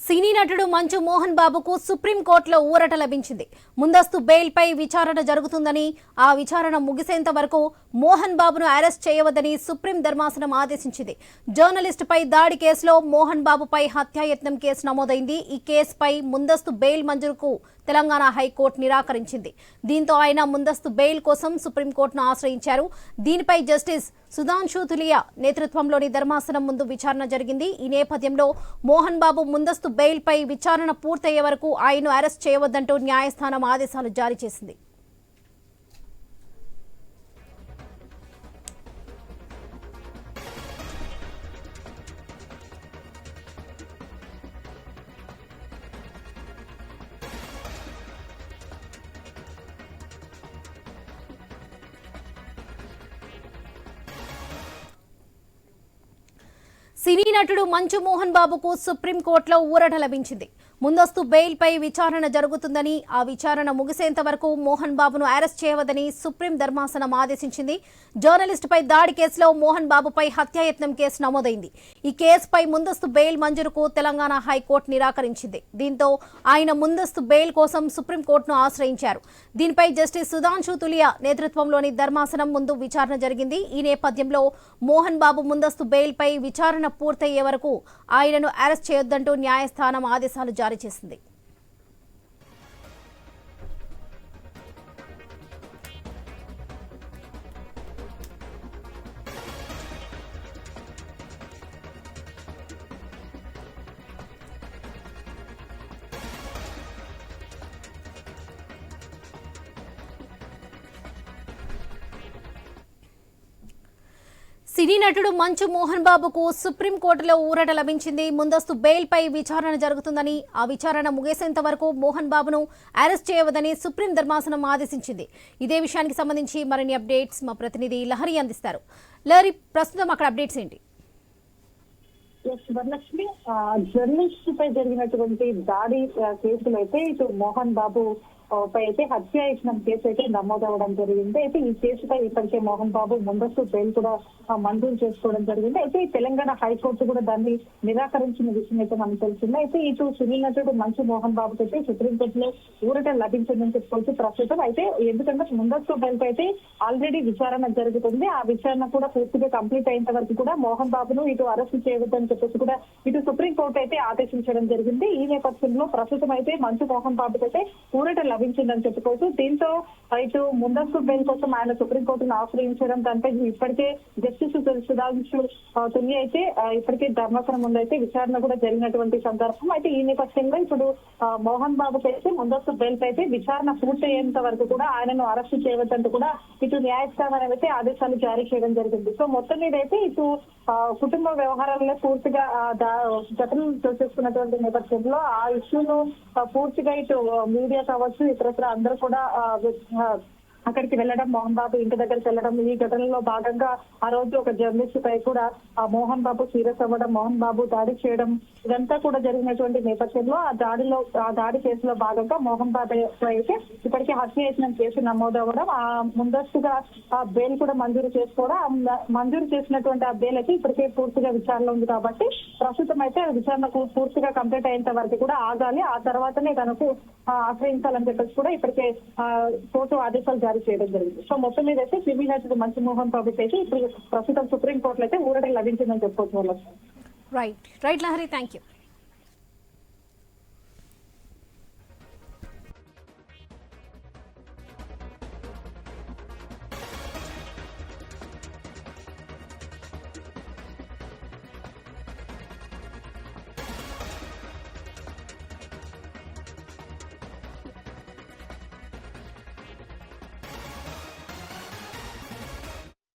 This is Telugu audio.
సినీ నటుడు మంచు మోహన్ బాబుకు సుప్రీంకోర్టులో ఊరట లభించింది. ముందస్తు బెయిల్పై విచారణ జరుగుతుందని, ఆ విచారణ ముగిసేంత వరకు మోహన్ బాబును అరెస్ట్ చేయవద్దని సుప్రీం ధర్మాసనం ఆదేశించింది. జర్నలిస్టుపై దాడి కేసులో మోహన్ బాబుపై హత్యాయత్నం కేసు నమోదైంది. ఈ కేసుపై ముందస్తు బెయిల్ మంజూరుకు తెలంగాణ హైకోర్టు నిరాకరించింది. దీంతో ఆయన ముందస్తు బెయిల్ కోసం సుప్రీంకోర్టును ఆశ్రయించారు. దీనిపై జస్టిస్ సుధాంశు తులియా నేతృత్వంలోని ధర్మాసనం ముందు విచారణ జరిగింది. ఈ నేపథ్యంలో మోహన్ బాబు ముందస్తు బెయిల్పై విచారణ పూర్తయ్యే వరకు ఆయన్ను అరెస్ట్ చేయవద్దంటూ న్యాయస్థానం ఆదేశాలు జారీ చేసింది. సినీ నటుడు మంచు మోహన్ బాబుకు సుప్రీంకోర్టులో ఊరట లభించింది. ముందస్తు బెయిల్పై విచారణ జరుగుతుందని, ఆ విచారణ ముగిసేంత వరకు మోహన్ బాబును అరెస్ట్ చేయవద్దని సుప్రీం ధర్మాసనం ఆదేశించింది. జర్నలిస్టుపై దాడి కేసులో మోహన్ బాబుపై హత్యాయత్నం కేసు నమోదైంది. ఈ కేసుపై ముందస్తు బెయిల్ మంజూరుకు తెలంగాణ హైకోర్టు నిరాకరించింది. దీంతో ఆయన ముందస్తు బెయిల్ కోసం సుప్రీంకోర్టును ఆశ్రయించారు. దీనిపై జస్టిస్ సుధాంశు తులియా నేతృత్వంలోని ధర్మాసనం ముందు విచారణ జరిగింది. ఈ నేపథ్యంలో మోహన్ బాబు ముందస్తు బెయిల్పై విచారణ పూర్తయ్యే వరకు ఆయనను అరెస్ట్ చేయొద్దంటూ న్యాయస్థానం ఆదేశాలు జారీ చేసింది. సినీ నటుడు మంచు మోహన్ బాబుకు సుప్రీంకోర్టులో ఊరట లభించింది. ముందస్తు బెయిల్పై విచారణ జరుగుతుందని, ఆ విచారణ ముగిసేంత వరకు మోహన్ బాబును అరెస్ట్ చేయవద్దని సుప్రీం ధర్మాసనం ఆదేశించింది. ఇదే విషయానికి సంబంధించి మరిన్ని అప్డేట్స్ మా ప్రతినిధి లహరి అందిస్తారు. లహరి, ప్రస్తుతం అక్కడ అప్డేట్స్ ఏంటి? వరలక్ష్మి, జర్నలిస్ట్ పై జరిగినటువంటి దాడి కేసులు అయితే ఇటు మోహన్ బాబు పై అయితే హత్యాయత్నం కేసు అయితే నమోదవడం జరిగింది. అయితే ఈ కేసుపై ఇప్పటికే మోహన్ బాబు ముందస్తు బెయిల్ కూడా మంజూరు చేసుకోవడం జరిగింది. అయితే తెలంగాణ హైకోర్టు కూడా దాన్ని నిరాకరించిన విషయం అయితే మనకు తెలిసింది. అయితే ఇటు సినీ నటుడు మంచు మోహన్ బాబుకి అయితే సుప్రీంకోర్టులో ఊరట లభించిందని చెప్పుకోవచ్చు ప్రస్తుతం. అయితే ఎందుకంటే ముందస్తు బెయిల్ అయితే ఆల్రెడీ విచారణ జరుగుతుంది. ఆ విచారణ కూడా పూర్తిగా కంప్లీట్ అయిన వరకు కూడా మోహన్ బాబును ఇటు అరెస్ట్ చేయవద్దని చెప్పేసి కూడా ఇటు సుప్రీంకోర్టు అయితే ఆదేశించడం జరిగింది. ఈ నేపథ్యంలో ప్రస్తుతం అయితే మంచు మోహన్ బాబుకి అయితే ఊరట లభించిందని చెప్పుకోవచ్చు. దీంతో ఇటు ముందస్తు బెయిల్ కోసం ఆయన సుప్రీంకోర్టును ఆశ్రయించడం, దానిపై ఇప్పటికే జస్టిస్ సుధాంశు తులియా అయితే ఇప్పటికే ధర్మాసనం ముందు అయితే విచారణ కూడా జరిగినటువంటి సందర్భం. అయితే ఈ నేపథ్యంలో ఇప్పుడు మోహన్ బాబుకి అయితే ముందస్తు బెయిల్ అయితే విచారణ పూర్తయ్యేంత వరకు కూడా ఆయనను అరెస్ట్ చేయవద్దంటూ కూడా ఇటు న్యాయస్థానం అయితే ఆదేశాలు జారీ చేయడం జరిగింది. సో మొత్తం మీద అయితే ఇటు కుటుంబ వ్యవహారాల్లో పూర్తిగా ఘటనలు చేసుకున్నటువంటి నేపథ్యంలో ఆ ఇష్యూను పూర్తిగా ఇటు మీడియా కావచ్చు, ఇతరత్ర అందరూ కూడా అక్కడికి వెళ్లడం, మోహన్ బాబు ఇంటి దగ్గరికి వెళ్లడం, ఈ ఘటనలో భాగంగా ఆ రోజు ఒక జర్నలిస్ట్ పై కూడా మోహన్ బాబు సీరియస్ అవ్వడం, మోహన్ బాబు దాడి చేయడం, ఇదంతా కూడా జరిగినటువంటి నేపథ్యంలో ఆ దాడి కేసులో భాగంగా మోహన్ బాబు అయితే ఇప్పటికే హత్యాయత్నం కేసు నమోదవ్వడం, ఆ ముందస్తుగా ఆ బెయిల్ కూడా మంజూరు చేసుకోవడం, మంజూరు చేసినటువంటి ఆ బెయిల్ అయితే ఇప్పటికే పూర్తిగా విచారణ ఉంది. కాబట్టి ప్రస్తుతం అయితే విచారణకు పూర్తిగా కంప్లీట్ అయ్యేంత వరకు కూడా ఆగాలి, ఆ తర్వాతనే తనకు ఆశ్రయించాలని చెప్పేసి కూడా ఇప్పటికే కోర్టు ఆదేశాలు జారీ చేయడం జరిగింది. సో మొత్తం మీద అయితే సినీ నటుడు మంచు మోహన్ బాబు అయితే ఇప్పుడు ప్రస్తుతం సుప్రీంకోర్టులో అయితే ఊరట లభించిందని చెప్పుకోవచ్చు. Right Lahari, thank you.